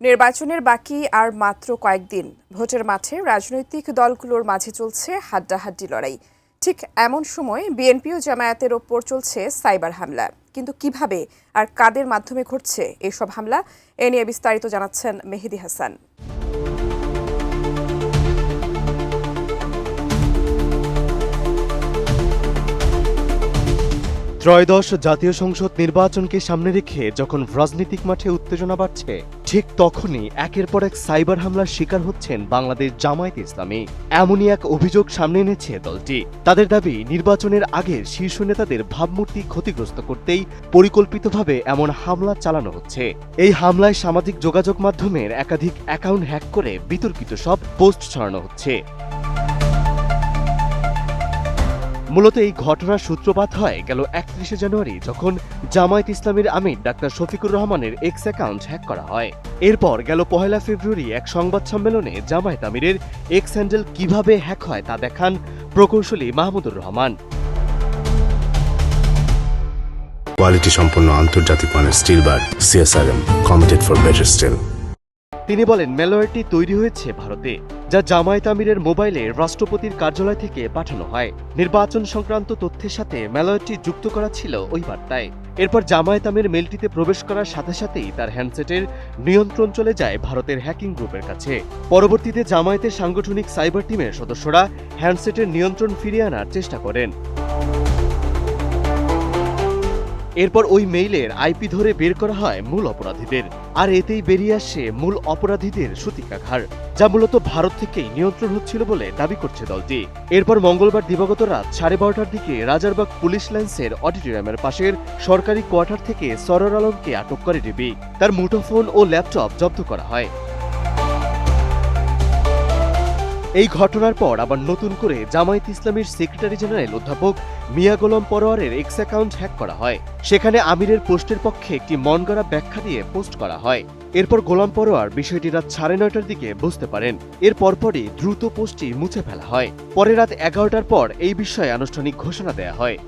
নির্বাচনের বাকি আর মাত্র কয়েকদিন। ভোটের মাঠে রাজনৈতিক দলগুলোর মাঝে চলছে হাড্ডাহাড্ডি লড়াই। ঠিক এমন সময় বিএনপি ও জামায়াতের ওপর চলছে সাইবার হামলা। কিন্তু কিভাবে আর কাদের মাধ্যমে ঘটছে এসব হামলা, এ নিয়ে বিস্তারিত জানাচ্ছেন মেহেদী হাসান। ত্রয়োদশ জাতীয় সংসদ নির্বাচনকে সামনে রেখে যখন রাজনৈতিক মাঠে উত্তেজনা বাড়ছে, ঠিক তখনই একের পর এক সাইবার হামলার শিকার হচ্ছেন বাংলাদেশ জামায়াতে ইসলামী। এমনই এক অভিযোগ সামনে এনেছে দলটি। তাদের দাবি, নির্বাচনের আগে শীর্ষ নেতাদের ভাবমূর্তি ক্ষতিগ্রস্ত করতেই পরিকল্পিতভাবে এমন হামলা চালানো হচ্ছে। এই হামলায় সামাজিক যোগাযোগ মাধ্যমের একাধিক অ্যাকাউন্ট হ্যাক করে বিতর্কিত সব পোস্ট ছড়ানো হচ্ছে। মূলত এই ঘটনার সূত্রপাত হয় গেল 31শে জানুয়ারি, যখন জামায়াত ইসলামীর আমির ডাক্তার শফিকুর রহমানের এক্স অ্যাকাউন্ট হ্যাক করা হয়। এরপর গেল 1 ফেব্রুয়ারি এক সংবাদ সম্মেলনে জামায়াত আমিরের এক্স হ্যান্ডেল কিভাবে হ্যাক হয় তা দেখান প্রকৌশলী মাহমুদুর রহমান। কোয়ালিটি সম্পন্ন আন্তর্জাতিক মানের still bar CSRM, committed for better still. তিনি বলেন, ম্যালওয়্যারটি তৈরি হয়েছে ভারতে, যা জামায়াত আমিরের মোবাইলে রাষ্ট্রপতির কার্যালয় থেকে পাঠানো হয়। নির্বাচন সংক্রান্ত তথ্যের সাথে ম্যালওয়্যারটি যুক্ত করা ছিল ওই বার্তায়। এরপর জামায়াত আমির মেলটিতে প্রবেশ করার সাথে সাথেই তার হ্যান্ডসেটের নিয়ন্ত্রণ চলে যায় ভারতের হ্যাকিং গ্রুপের কাছে। পরবর্তীতে জামায়াতের সাংগঠনিক সাইবার টিমের সদস্যরা হ্যান্ডসেটের নিয়ন্ত্রণ ফিরিয়ে আনার চেষ্টা করেন। এরপর ওই মেইলের আইপি ধরে বের করা হয় মূল অপরাধীদের, আর এতেই বেরিয়ে আসে মূল অপরাধীদের সূতিকাঘার, যা মূলত ভারত থেকেই নিয়ন্ত্রণ হচ্ছিল বলে দাবি করছে দলটি। এরপর মঙ্গলবার দিবাগত রাত 12:30টার দিকে রাজারবাগ পুলিশ লাইন্সের অডিটোরিয়ামের পাশের সরকারি কোয়ার্টার থেকে সরোয়ার আলমকে আটক করে ডিবি। তার মুঠোফোন ও ল্যাপটপ জব্দ করা হয়। এই ঘটনার পর আবার নতুন করে জামায়াত ইসলামীর সেক্রেটারি জেনারেল অধ্যাপক মিয়া গোলাম পরোয়ারের এক্স অ্যাকাউন্ট হ্যাক করা হয়। সেখানে আমিরের পোস্টের পক্ষে একটি মনগড়া ব্যাখ্যা দিয়ে পোস্ট করা হয়। এরপর গোলাম পরোয়ার বিষয়টি রাত 9:30টার দিকে বুঝতে পারেন। এর পরপরই দ্রুত পোস্টটি মুছে ফেলা হয়। পরে রাত 11টার পর এই বিষয়ে আনুষ্ঠানিক ঘোষণা দেয়া হয়।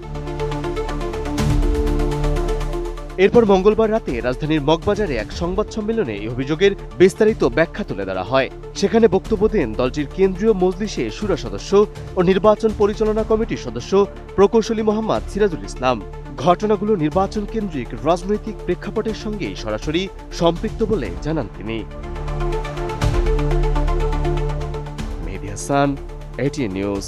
এরপর মঙ্গলবার রাতে রাজধানীর মগবাজারে এক সংবাদ সম্মেলনে এই অভিযোগের বিস্তারিত ব্যাখ্যা তুলে ধরা হয়। সেখানে বক্তব্য দেন দলটির কেন্দ্রীয় মজলিসে শুরা সদস্য ও নির্বাচন পরিচালনা কমিটির সদস্য প্রকৌশলী মোহাম্মদ সিরাজুল ইসলাম। ঘটনাগুলো নির্বাচন কেন্দ্রিক রাজনৈতিক প্রেক্ষাপটের সঙ্গেই সরাসরি সম্পৃক্ত বলে জানান তিনি। মেহেদী হাসান, ATN নিউজ।